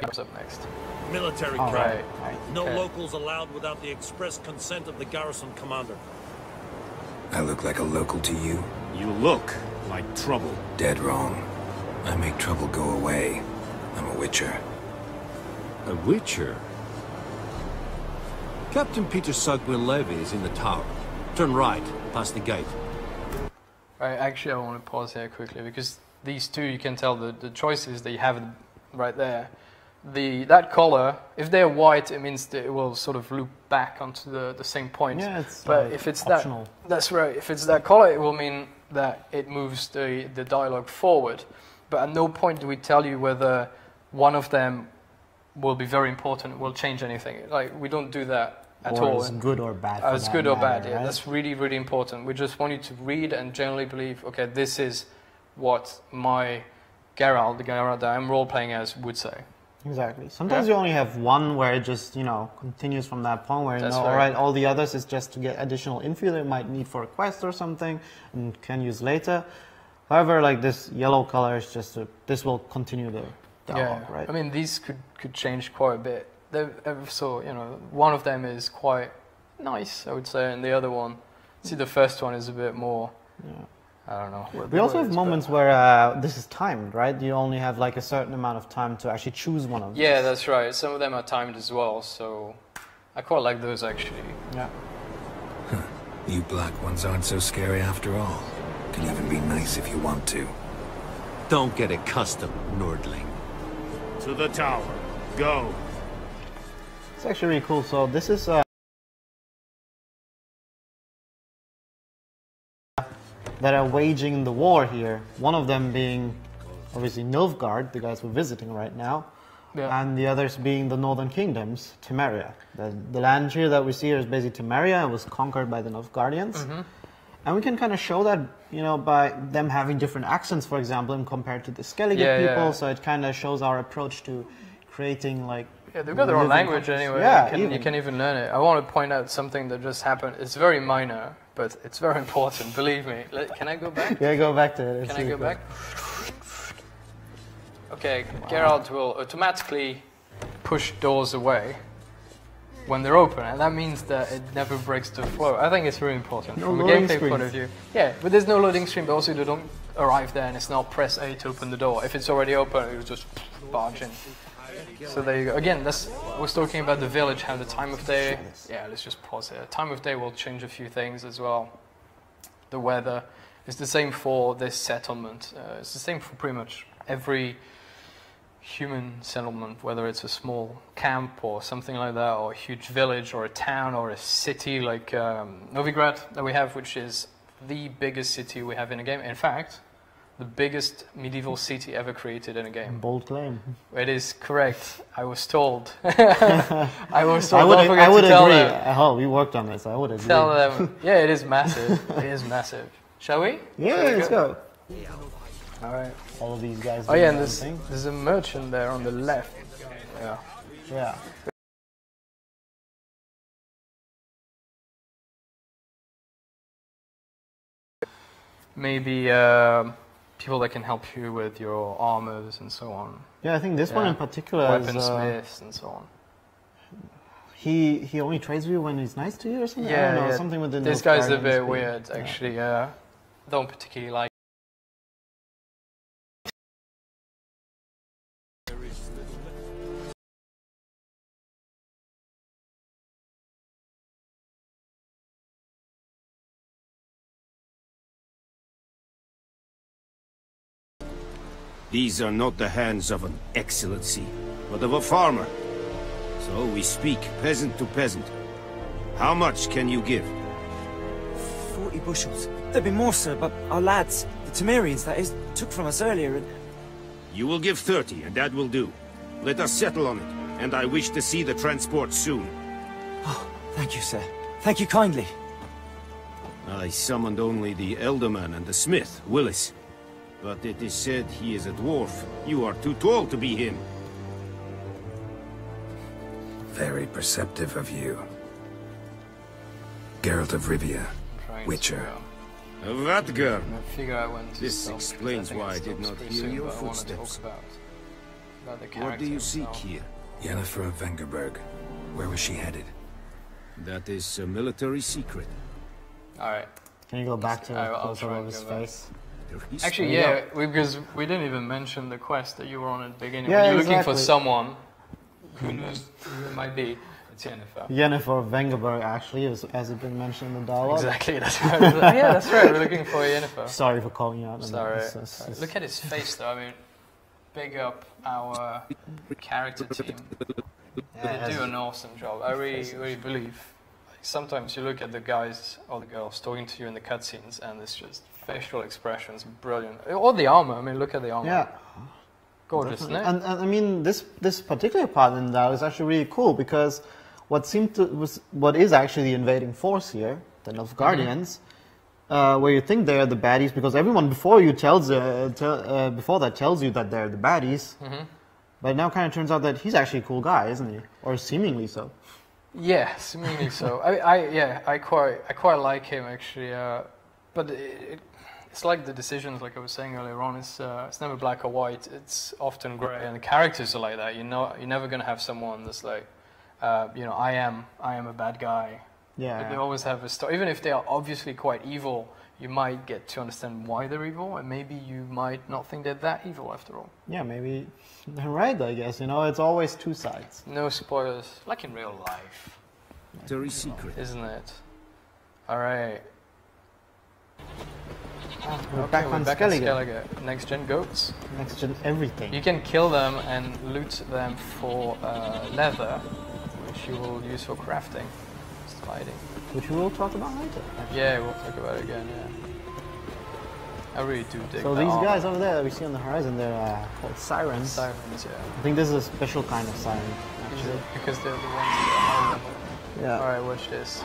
What's up next? Military All crime. right. No Okay. locals allowed without the express consent of the garrison commander. I look like a local to you? You look like trouble. Dead wrong. I make trouble go away. I'm a witcher. A witcher? Captain Peter Sugwell-Levy is in the tower. Turn right, past the gate. Right, actually I want to pause here quickly because these two, you can tell the choices that you have right there. That color, if they're white, it means that it will sort of loop back onto the same point. Yeah, it's but like if it's optional. that's right. If it's that color, it will mean that it moves the dialogue forward. But at no point do we tell you whether one of them will be very important, will change anything. Like, we don't do that at all. Or it's good or bad. It's good or bad, yeah. Right? That's really, really important. We just want you to read and generally believe, okay, this is what my Geralt, the Geralt that I'm role-playing as, would say. Exactly. Sometimes you only have one where it just, continues from that point where, That's all right, all the others is just to get additional info that you might need for a quest or something and can use later. However, like this yellow color is just, this will continue the dialogue, right? I mean, these could change quite a bit. So, one of them is quite nice, I would say, and the other one, see, the first one is a bit more, I don't know. We also have moments where this is timed, right? You only have like a certain amount of time to actually choose one of these. Yeah, that's right. Some of them are timed as well, so I quite like those actually. Yeah. You black ones aren't so scary after all. Can even be nice if you want to. Don't get accustomed, Nordling. To the tower. Go. It's actually really cool. So this is that are waging the war here. One of them being obviously Nilfgaard, the guys we're visiting right now, and the others being the Northern Kingdoms, Temeria. The land here that we see here is basically Temeria. It was conquered by the Nilfgaardians. And we can kind of show that, by them having different accents, for example, and compared to the Skellige people. So it kind of shows our approach to creating, like... Yeah, they've got their own language anyway. Yeah, you can even learn it. I want to point out something that just happened. It's very minor, but it's very important, believe me. Can I go back? Yeah, go back to it. Can I go back? Okay, Geralt will automatically push doors away when they're open, and that means that it never breaks the flow. I think it's really important from a gameplay point of view. Yeah, but there's no loading screen, but also they don't arrive there and it's not press A to open the door. If it's already open, it'll just barge in. So there you go. Again, I was talking about the village, how the time of day... Yeah, let's just pause here. Time of day will change a few things as well. The weather is the same for this settlement. It's the same for pretty much every human settlement, whether it's a small camp or something like that, or a huge village or a town or a city like Novigrad that we have, which is the biggest city we have in a game. In fact, the biggest medieval city ever created in a game. Bold claim. It is correct. I was told. I was told. I would agree. Oh, we worked on this. I would agree. Tell them. Yeah, it is massive. It is massive. Shall we? Yeah, let's go. All right. All of these guys. Oh yeah, and there's a merchant there on the left. Yeah. Yeah. Maybe people that can help you with your armors and so on. Yeah, I think this one in particular weaponsmiths and so on. He only trades with you when he's nice to you or something? Yeah, I don't know, something with the this guy's a bit weird, actually. Don't particularly like. These are not the hands of an excellency, but of a farmer. So we speak peasant to peasant. How much can you give? 40 bushels. There'd be more, sir, but our lads, the Temerians, that is, took from us earlier and... You will give 30, and that will do. Let us settle on it, and I wish to see the transport soon. Oh, thank you, sir. Thank you kindly. I summoned only the Elderman and the smith, Willis. But it is said he is a dwarf. You are too tall to be him. Very perceptive of you. Geralt of Rivia, Witcher. Vatgar. Figure out when to This stop, explains because why I think it did stops not pretty hear soon, your but I wanna footsteps. talk about about the character. What do you seek himself. here? Yennefer of Vengerberg. Where was she headed? That is a military secret. Alright. Can you go back to I'll close up try of and his go back. face? Actually, yeah, because we didn't even mention the quest that you were on at the beginning. Yeah, When you're looking for exactly. someone, who knows who it might be, it's Yennefer. Yennefer of Vengerberg, actually, as it's been mentioned in the dialogue. Exactly, that's right. Yeah, that's right, we're looking for Yennefer. Sorry for calling you out. on Sorry. that. It's- Look at his face though, I mean, big up our character team. They do an awesome job. I really believe. Like, sometimes you look at the guys or the girls talking to you in the cutscenes, and it's just facial expressions, brilliant. Or the armor. I mean, look at the armor. Yeah. Gorgeous, isn't it? And I mean, this particular part in that is actually really cool because what is actually the invading force here, the Nilfgaardians, where you think they're the baddies because everyone before you tells before that tells you that they're the baddies, but it now kind of turns out that he's actually a cool guy, isn't he? Or seemingly so. Yeah, seemingly so. I quite like him actually, but it's like the decisions, like I was saying earlier on. It's never black or white. It's often grey, and the characters are like that. You're never gonna have someone that's like, I am a bad guy. Yeah. They always have a story, even if they are obviously quite evil. You might get to understand why they're evil, and maybe you might not think they're that evil after all. Yeah, maybe they're right. I guess it's always two sides. No spoilers, like in real life, Military secret. isn't it? All right. We're back on Skellige. Skellige. Next gen goats. Next gen everything. You can kill them and loot them for leather, which you will use for crafting, sliding. Which we will talk about later. actually. Yeah, we'll talk about it again. Yeah. I really do dig. So that these armor. guys over there that we see on the horizon, they're called sirens. Sirens, yeah. I think this is a special kind of siren, Is actually. it because they're the ones that are high level? Yeah. Alright, watch this.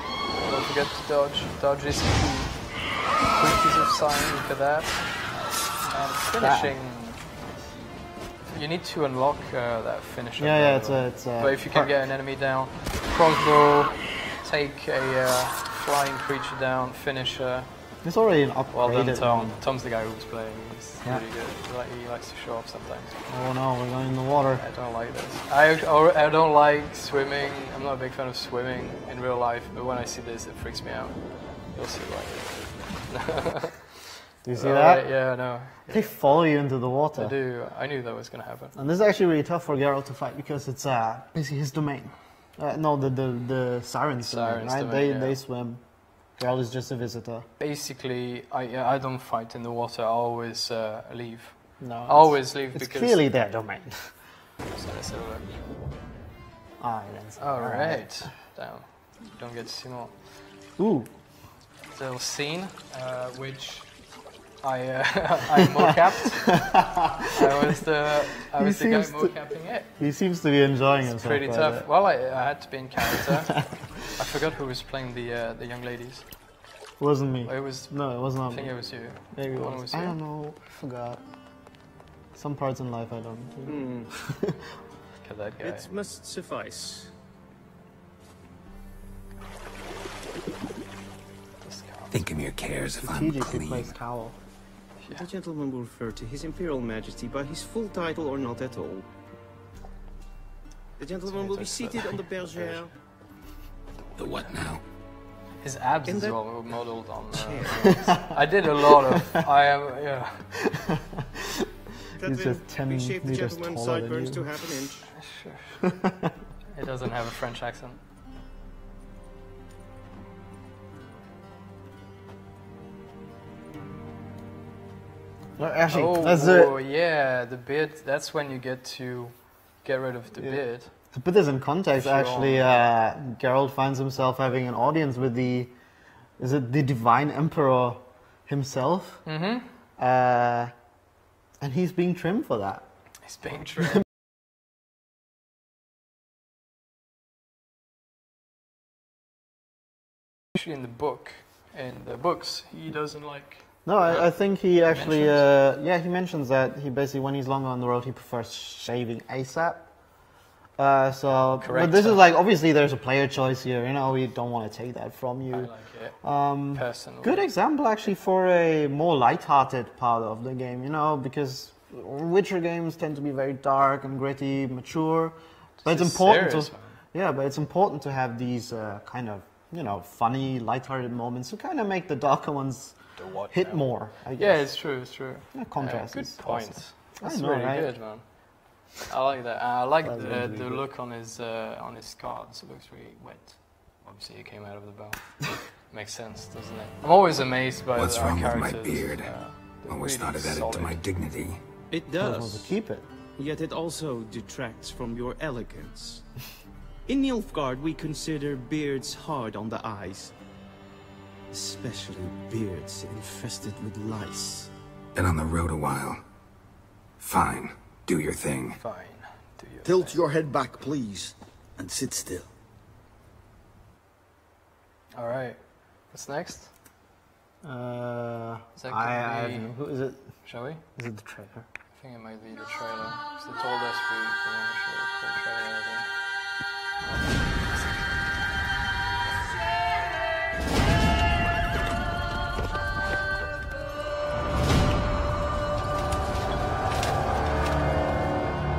Don't forget to dodge. Dodge is key. Quick use of sign, look at that. And finishing. You need to unlock that finisher. Yeah, it's a. But if you can get an enemy down, crossbow, take a flying creature down, finisher. It's already an Well done, upgraded Tom. one. Tom's the guy who's playing. He's Yeah. really good. He likes to show off sometimes. Oh no, we're going in the water. I don't like this. I don't like swimming. I'm not a big fan of swimming in real life, but when I see this, it freaks me out. You'll see why. Do you see that? Yeah, no. They follow you into the water. I do. I knew that was going to happen. And this is actually really tough for Geralt to fight because it's basically his domain. No, the sirens domain, right? domain, yeah. They swim. Geralt is just a visitor. Basically, I don't fight in the water. I always leave. No, I always leave it's because... clearly their domain. So let's have a look. Islands. All right. Down. Don't get to see more. Ooh. Little scene, which I mocapped. I was the guy mocapping it. He seems to be enjoying himself. Pretty quite tough. a bit. Well, I had to be in character. I forgot who was playing the young ladies. It wasn't me. It was. No, it wasn't I me. think it was you. Maybe it One was. was I you. don't know. I forgot. Some parts in life I don't. Look at that guy. It must suffice. Thinking cares if I'm Strategically clean. placed cowl. The gentleman will refer to His Imperial Majesty by his full title or not at all. The gentleman will be seated on the bergère. The what now? His abs In as the well were modeled on. I did a lot of. I am. Yeah. That He's just 10 we shave the meters gentleman's taller than sideburns you. to half an inch. Sure. It doesn't have a French accent. Well, actually, Oh, that's yeah, the beard. That's when you get to get rid of the beard. to put this in context, If you're actually, Geralt finds himself having an audience with the Divine Emperor himself? Mm-hmm. And he's being trimmed for that. He's being trimmed. Actually, in the books, he doesn't like. No, I think he actually, he mentions that he basically, when he's longer on the road, he prefers shaving ASAP. But Correct. this is like, obviously there's a player choice here, we don't want to take that from I you. like it. Personally. Good example actually for a more light-hearted part of the game, because Witcher games tend to be very dark and gritty, mature. But it's This is important serious, to, man. yeah, but it's important to have these kind of, you know, funny, lighthearted moments to kind of make the darker ones hit more. I guess. Yeah, it's true. It's true. Yeah, contrast good is point. awesome. That's I know, really right? good, man. I like that. I like That's the really good. look on his cards. It looks really wet. Obviously, he came out of the bow. Makes sense, doesn't it? I'm always amazed by What's our wrong with my characters. beard? They're Always thought it added to my dignity. It I want to does. keep it. Yet it also detracts from your elegance. In Nilfgaard, we consider beards hard on the eyes. Especially beards infested with lice. Been on the road a while. Fine, do your thing. Fine. Do your Tilt thing. your head back, please, and sit still. All right. What's next? Is that I gonna be- don't know. Who is it? Shall we? Is it the trailer? I think it might be the trailer. Because they told us we want to show the full trailer, I think.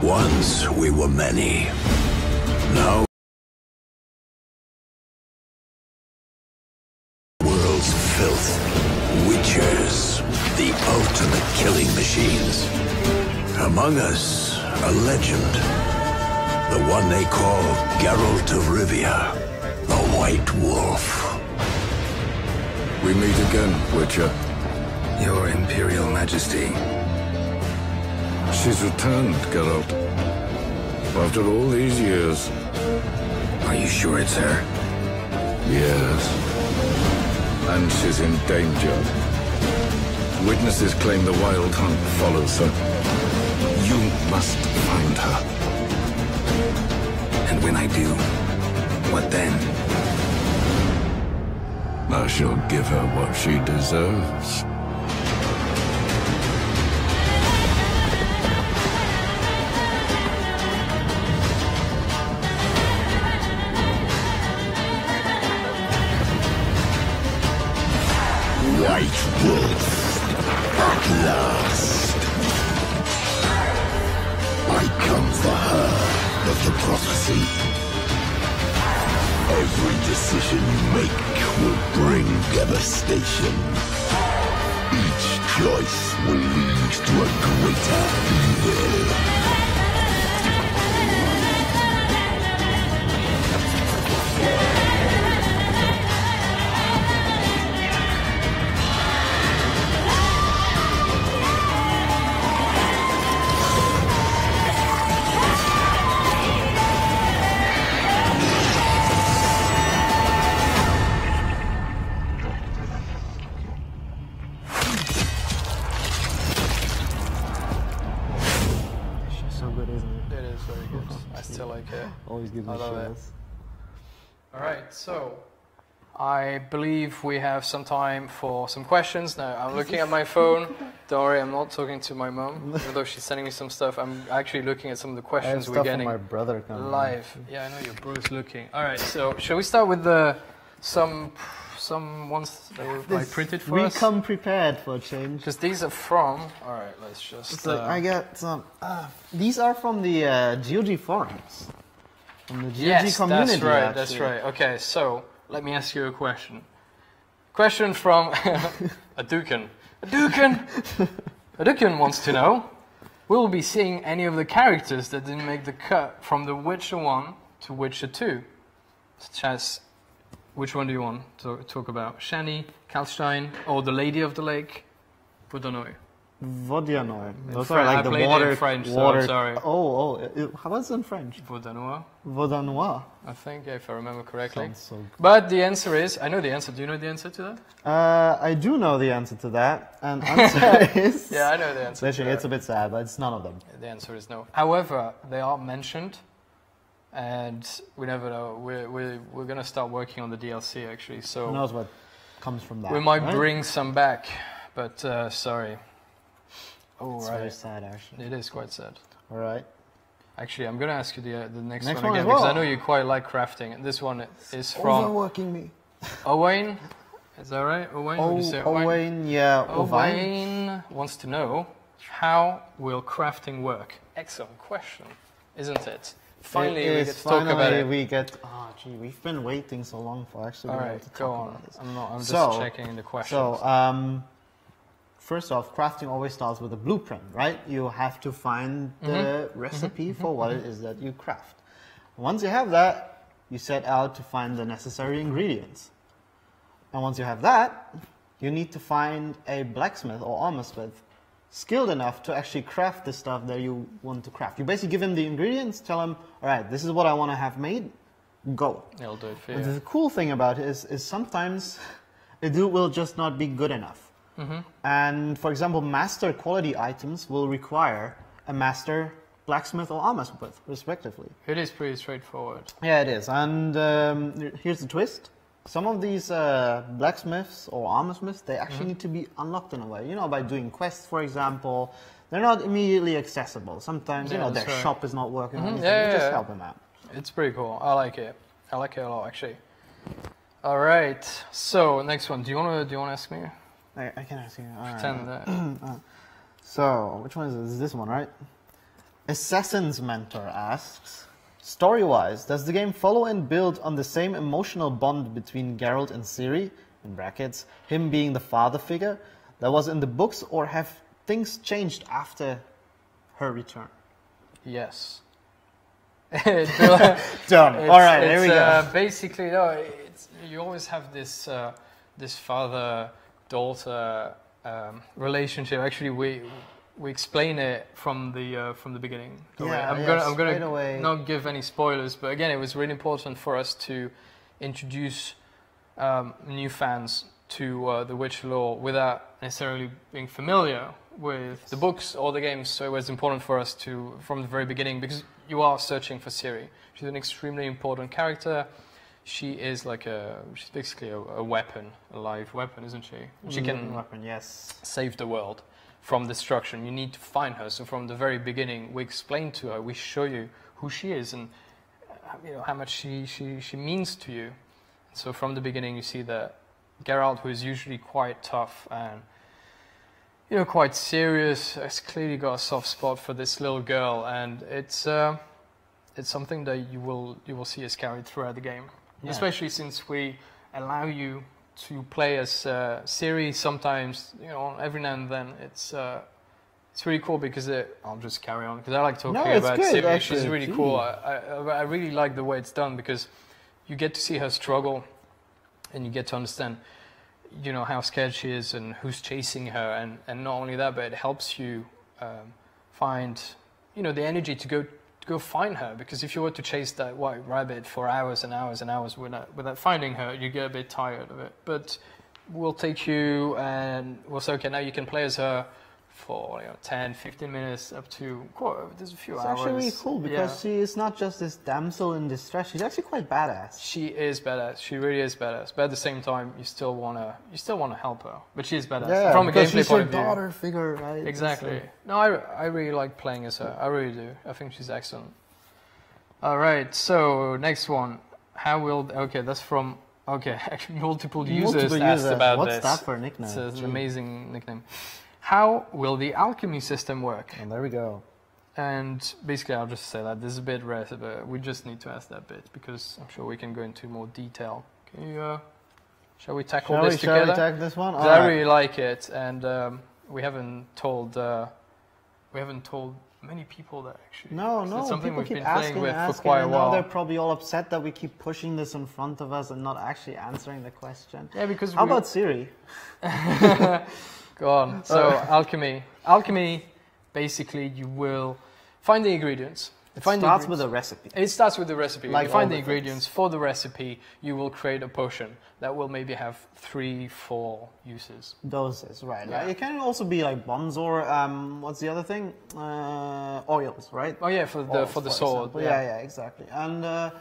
Once we were many. Now world's filth. Witchers, the ultimate killing machines. Among us, a legend. The one they call Geralt of Rivia, the White Wolf. We meet again, Witcher. Your Imperial Majesty. She's returned, Geralt. After all these years. Are you sure it's her? Yes. And she's in danger. Witnesses claim the Wild Hunt follows her. You must find her. And when I do, what then? I shall give her what she deserves. White Wolf, at last. I come for her of the prophecy. Every decision you make will bring devastation. Each choice will lead to a greater evil. It's so good, isn't it? It is very good. I still like it. Always gives me I love it. chills. All right, so I believe we have some time for some questions. Now, I'm looking at my phone. Don't worry, I'm not talking to my mom, even though she's sending me some stuff. I'm actually looking at some of the I have questions we're stuff getting from my brother coming. live. Yeah, I know your bro's looking. All right, so shall we start with some ones that were like, printed for We us? come prepared for a change. Because these are from. All right, let's just. It's like, I got some. These are from the GOG forums. From the GOG yes, community. that's right. actually. That's right. Okay, so let me ask you a question. Question from a Dukan. A Dukan wants to know: will we be seeing any of the characters that didn't make the cut from The Witcher 1 to Witcher 2? Such as, which one do you want to talk about? Shani, Kalstein, or the Lady of the Lake? Vodanoy. Vodanoy. Those French. are like I the played it in water. French, so water. I'm sorry. How was it in French? Vodanoy, Vodanois. I think, if I remember correctly. Sounds so good. But the answer is, I know the answer. Do you know the answer to that? I do know the answer to that, and answer is. Yeah, I know the answer. Literally, to it's a bit sad, but it's none of them. The answer is no. However, they are mentioned, and we never know. We're gonna start working on the DLC actually, Who so knows what comes from that? we might right? bring some back. But sorry. Oh It's right, very sad, actually. it is quite sad. All right. Actually, I'm gonna ask you the next Next one one again as well. because I know you quite like crafting. And this one is from Overworking me. Owain. Is that right? Owain? Would you say Owain? Owain, yeah. Owain. Owain wants to know. How will crafting work? Excellent question, isn't it? Finally, we get to talk about it. Oh, gee, we've been waiting so long for actually being able to talk about this. I'm just checking the questions. So, first off, crafting always starts with a blueprint, right? You have to find the recipe for what it is that you craft. Once you have that, you set out to find the necessary ingredients. And once you have that, you need to find a blacksmith or armor smith skilled enough to actually craft the stuff that you want to craft. You basically give him the ingredients, tell him, all right, this is what I want to have made, go. He'll do it for you. And the cool thing about it is sometimes it will just not be good enough. And for example, master quality items will require a master blacksmith or armor smith, respectively. It is pretty straightforward. Yeah, it is. And here's the twist. Some of these blacksmiths or armor smiths, they actually need to be unlocked in a way. You know, by doing quests, for example, they're not immediately accessible. Sometimes, you know, their shop is not working. You just help them out. It's pretty cool. I like it. I like it a lot, actually. All right. So next one. Do you want to ask me? I can ask you. Pretend that. So which one is this? Is this one, right? Assassin's Mentor asks, story-wise, does the game follow and build on the same emotional bond between Geralt and Ciri, in brackets, him being the father figure, that was in the books, or have things changed after her return? Yes. Done. All right, there we go. Basically, no, you always have this this father-daughter relationship. Actually, we explain it from the beginning. I'm gonna not give any spoilers, but again, it was really important for us to introduce new fans to the Witcher lore without necessarily being familiar with the books or the games. So it was important for us to, from the very beginning, because you are searching for Ciri. She's an extremely important character. She is like she's basically a weapon, a live weapon, isn't she? She can save the world from destruction. You need to find her. So from the very beginning, we explain to her, we show you who she is and you know how much she means to you. So from the beginning, you see that Geralt, who is usually quite tough and quite serious, has clearly got a soft spot for this little girl, and it's something that you will see as carried throughout the game. Yeah. Especially since we allow you to play as Ciri sometimes, every now and then. It's really cool because I'll just carry on because I like talking about Ciri. She's really cool. I really like the way it's done because you get to see her struggle and you get to understand, how scared she is and who's chasing her, and not only that, but it helps you find, the energy to go find her, because if you were to chase that white rabbit for hours and hours and hours without finding her, you get a bit tired of it. But we'll take you and we'll say, okay, now you can play as her for 10, 15 minutes up to there's a few hours. It's actually really cool because she is not just this damsel in distress. She's actually quite badass. She is badass. She really is badass. But at the same time, you still wanna help her. But she is badass. Yeah, from a gameplay point of view. Daughter figure, right? Exactly. No, I really like playing as her. I really do. I think she's excellent. All right. So next one. That's from. Okay, actually, multiple users asked about What's this. What's that for a nickname? It's an amazing nickname. How will the alchemy system work? And there we go. And basically, I'll just say that this is a bit rare, but we just need to ask that bit because I'm sure we can go into more detail. Can you, shall we tackle this together? Shall we tackle this one? I really like it, and we haven't told many people that actually. No, it's something people we've keep been asking, playing with for quite a while. Now they're probably all upset that we keep pushing this in front of us and not actually answering the question. Yeah, because how about Ciri? Go on. So alchemy. Alchemy, basically, you will find the ingredients. It starts with a recipe. It starts with the recipe. Like you find the ingredients for the recipe. You will create a potion that will maybe have 3-4 uses. Doses, right? Yeah. It can also be like bombs or what's the other thing? Oils, right? Oh yeah, for the sword. Yeah, exactly. And the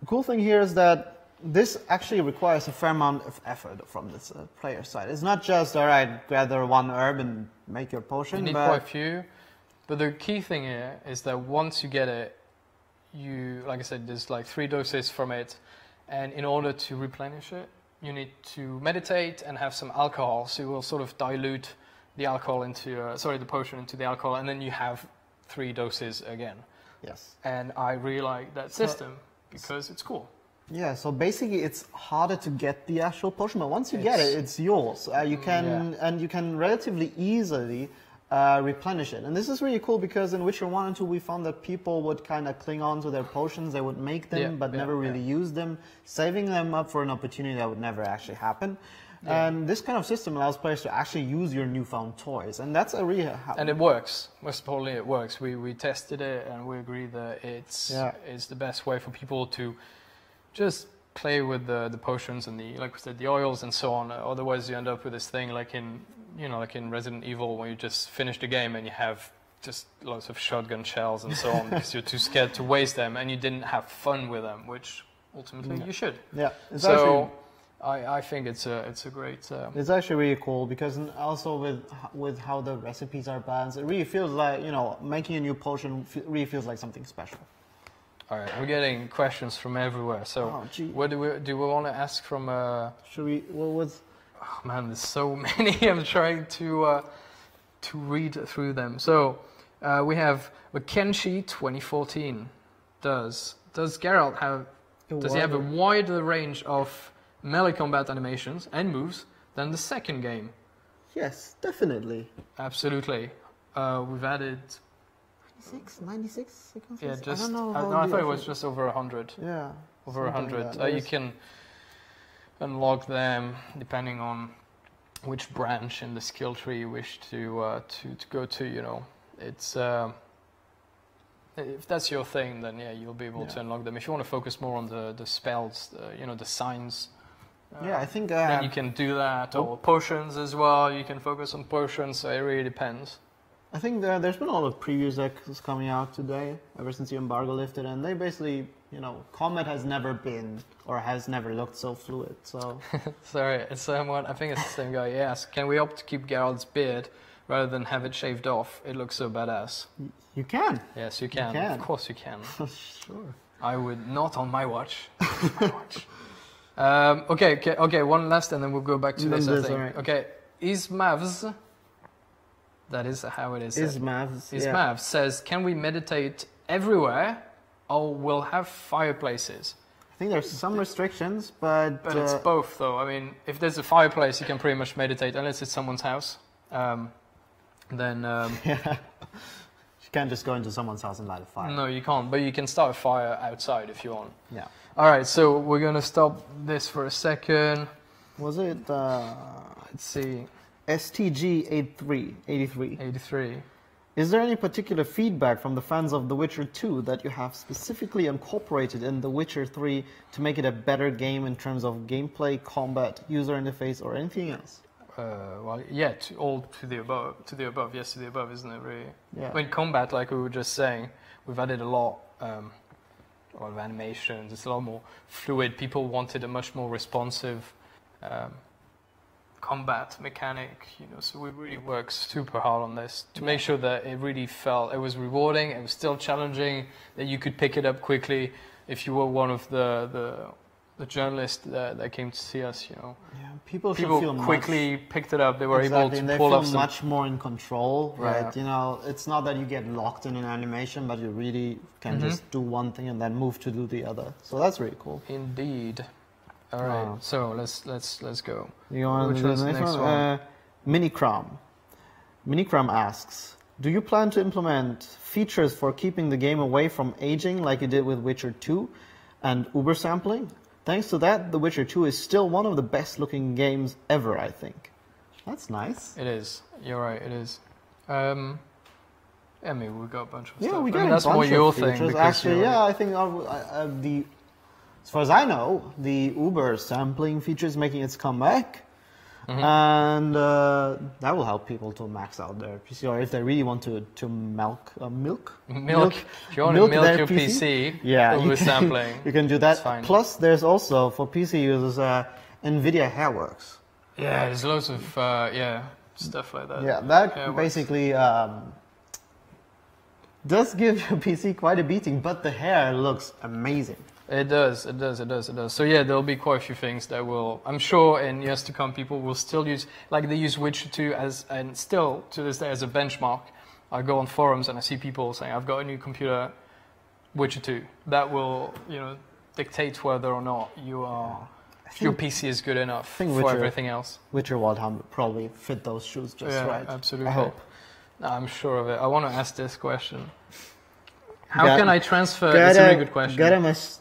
cool thing here is that this actually requires a fair amount of effort from this player side. It's not just, all right, gather one herb and make your potion. You need quite a few. But the key thing here is that once you get it, like I said, there's like 3 doses from it. And in order to replenish it, you need to meditate and have some alcohol. So you will sort of dilute the alcohol into the potion into the alcohol, and then you have 3 doses again. Yes. And I really like that system because it's cool. Yeah, so basically it's harder to get the actual potion, but once you get it, it's yours. You can relatively easily replenish it. And this is really cool because in Witcher 1 and 2 we found that people would kind of cling on to their potions, they would make them but never really use them, saving them up for an opportunity that would never actually happen. Yeah. And this kind of system allows players to actually use your newfound toys, and that's a really... And it works. Most importantly, it works. We tested it, and we agree that it's the best way for people to just play with the potions and like we said, the oils and so on. Otherwise, you end up with this thing like in Resident Evil, where you just finish the game and you have just lots of shotgun shells and so on because you're too scared to waste them, and you didn't have fun with them, which ultimately you should. Yeah. So I think it's a great... It's actually really cool because also with how the recipes are balanced, it really feels like, making a new potion really feels like something special. All right, we're getting questions from everywhere. So what do we want to ask from... Should we... What was... Oh man, there's so many. I'm trying to read through them. So we have Kenshi 2014. Does Geralt have... Does he have a wider range of melee combat animations and moves than the second game? Yes, definitely. Absolutely. We've added 96 sequences? Yeah, just I don't know. I thought it was just over 100. Yeah, over 100. You can unlock them depending on which branch in the skill tree you wish to go to. It's if that's your thing, then yeah, you'll be able to unlock them. If you want to focus more on the spells, the signs. I think then you can do that, or potions as well. You can focus on potions, so it really depends. I think there's been a lot of previews that's coming out today, ever since the embargo lifted, and they basically, combat has never been, or has never looked so fluid, so... Sorry, it's someone, I think it's the same guy, he asked, can we opt to keep Geralt's beard rather than have it shaved off? It looks so badass. You can. Yes, you can. Of course you can. Sure. I would not on my watch. Okay, one last, and then we'll go back to this, I think. Right. Okay, Ismavs... That is how it is. Ismav says, can we meditate everywhere, or we'll have fireplaces? I think there's some restrictions, but it's both, though. I mean, if there's a fireplace, you can pretty much meditate, unless it's someone's house. Then... You can't just go into someone's house and light a fire. No, you can't, but you can start a fire outside if you want. Yeah. All right, so we're going to stop this for a second. Was it... Let's see... STG 83. Is there any particular feedback from the fans of The Witcher 2 that you have specifically incorporated in The Witcher 3 to make it a better game in terms of gameplay, combat, user interface, or anything else? Well, yeah, all to the above. To the above, yes, to the above, isn't it? Really? Yeah. I mean, combat, like we were just saying, we've added a lot of animations. It's a lot more fluid. People wanted a much more responsive combat mechanic, so we really worked super hard on this to make sure that it really felt, it was rewarding, it was still challenging, that you could pick it up quickly if you were one of the journalists that came to see us, Yeah, people quickly picked it up, they were able to pull up some... much more in control, right? Yeah. It's not that you get locked in an animation, but you really can just do one thing and then move to do the other. So that's really cool. Indeed. All right, so let's go. You want to do the next one? Minicram asks, do you plan to implement features for keeping the game away from aging like you did with Witcher 2 and Uber sampling? Thanks to that, The Witcher 2 is still one of the best looking games ever, I think. That's nice. It is. You're right, it is. I mean, we got a bunch of stuff. Yeah, we got a bunch of features. Actually, I think as far as I know, the Uber sampling feature is making its comeback, and that will help people to max out their PC, or if they really want to milk. If you want to milk your PC, Uber sampling. You can do that. Plus, there's also for PC users NVIDIA Hairworks. Yeah, there's loads of stuff like that. Yeah, that basically does give your PC quite a beating, but the hair looks amazing. It does. So yeah, there'll be quite a few things that will, I'm sure in years to come, people will still use, like they use Witcher 2 as, and still to this day as a benchmark. I go on forums and I see people saying, I've got a new computer, Witcher 2. That will, you know, dictate whether or not your PC is good enough for everything else. Witcher Wildhound would probably fit those shoes just right. Absolutely. I hope. No, I'm sure of it. I want to ask this question. How can I transfer? That's a really good question. Garamaschino?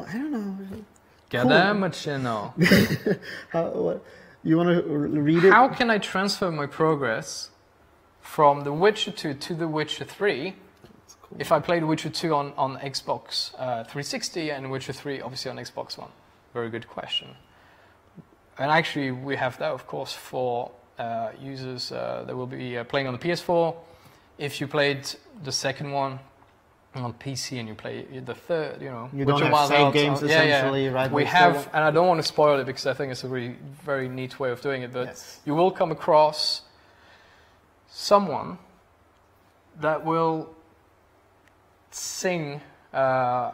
I don't know. Garamaschino. You want to read it? How can I transfer my progress from The Witcher 2 to The Witcher 3 if I played Witcher 2 on Xbox 360 and Witcher 3 obviously on Xbox One? Very good question. And actually we have that, of course, for users that will be playing on the PS4. If you played the second one on PC and you play the third, you know, you don't have save games essentially, right? We have, and I don't want to spoil it because I think it's a really very neat way of doing it, but you will come across someone that will sing. Oh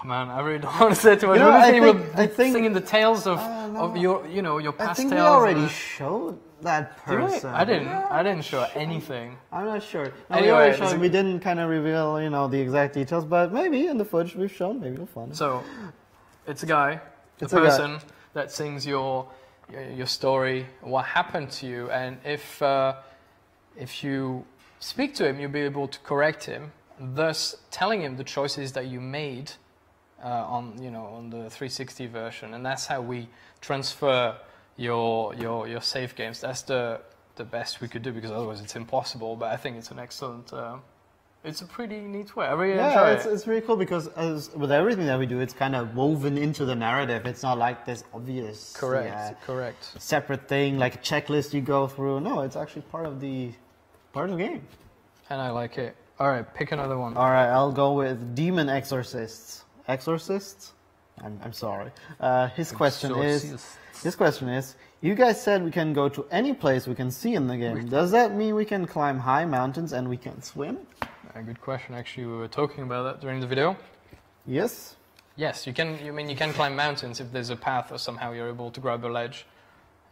man, I really don't want to say too much. I think singing the tales of your, you know, your past tales. I think we already showed that person. I didn't show anything. I'm not sure. No, anyway, we didn't kind of reveal, you know, the exact details, but maybe in the footage we've shown, maybe you'll find it. So, it's a guy, a person that sings your story, what happened to you, and if you speak to him, you'll be able to correct him, thus telling him the choices that you made on the 360 version, and that's how we transfer your save games. That's the best we could do, because otherwise it's impossible. But I think it's an excellent. It's a pretty neat way. I really enjoy it. It's really cool because with everything that we do, it's kind of woven into the narrative. It's not like this obvious, correct, separate thing like a checklist you go through. No, it's actually part of the game. And I like it. All right, pick another one. All right, I'll go with Demon Exorcists. Exorcists? I'm sorry. His question is, you guys said we can go to any place we can see in the game. Does that mean we can climb high mountains and we can swim? A good question. Actually, we were talking about that during the video. Yes. Yes, you can. You can climb mountains if there's a path or somehow you're able to grab a ledge.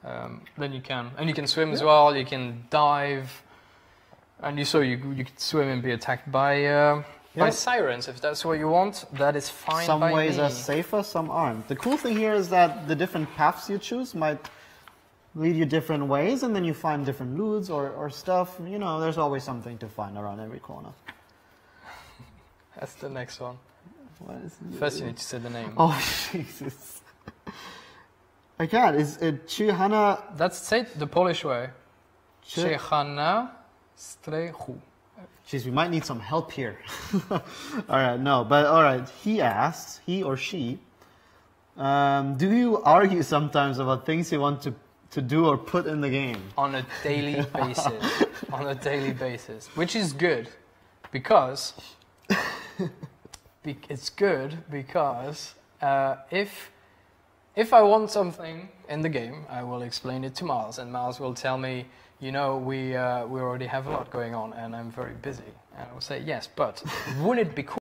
Then you can, and you can swim as well. You can dive, and you can swim and be attacked by sirens if that's what you want. That is fine. Some by ways me. are safer, some aren't. The cool thing here is that the different paths you choose might lead you different ways, and then you find different loots or stuff. You know, there's always something to find around every corner. That's the next one. What is First you need to say the name. Oh, Jesus. I can't. Is it Chihana? Say it the Polish way. Chihana Strechu. Jeez, we might need some help here. All right, no, but all right. He asks, he or she, do you argue sometimes about things you want to do or put in the game? On a daily basis. On a daily basis. Which is good, because it's good because if I want something in the game, I will explain it to Miles, and Miles will tell me, you know, we already have a lot going on, and I'm very busy. And I will say, yes, but wouldn't it be cool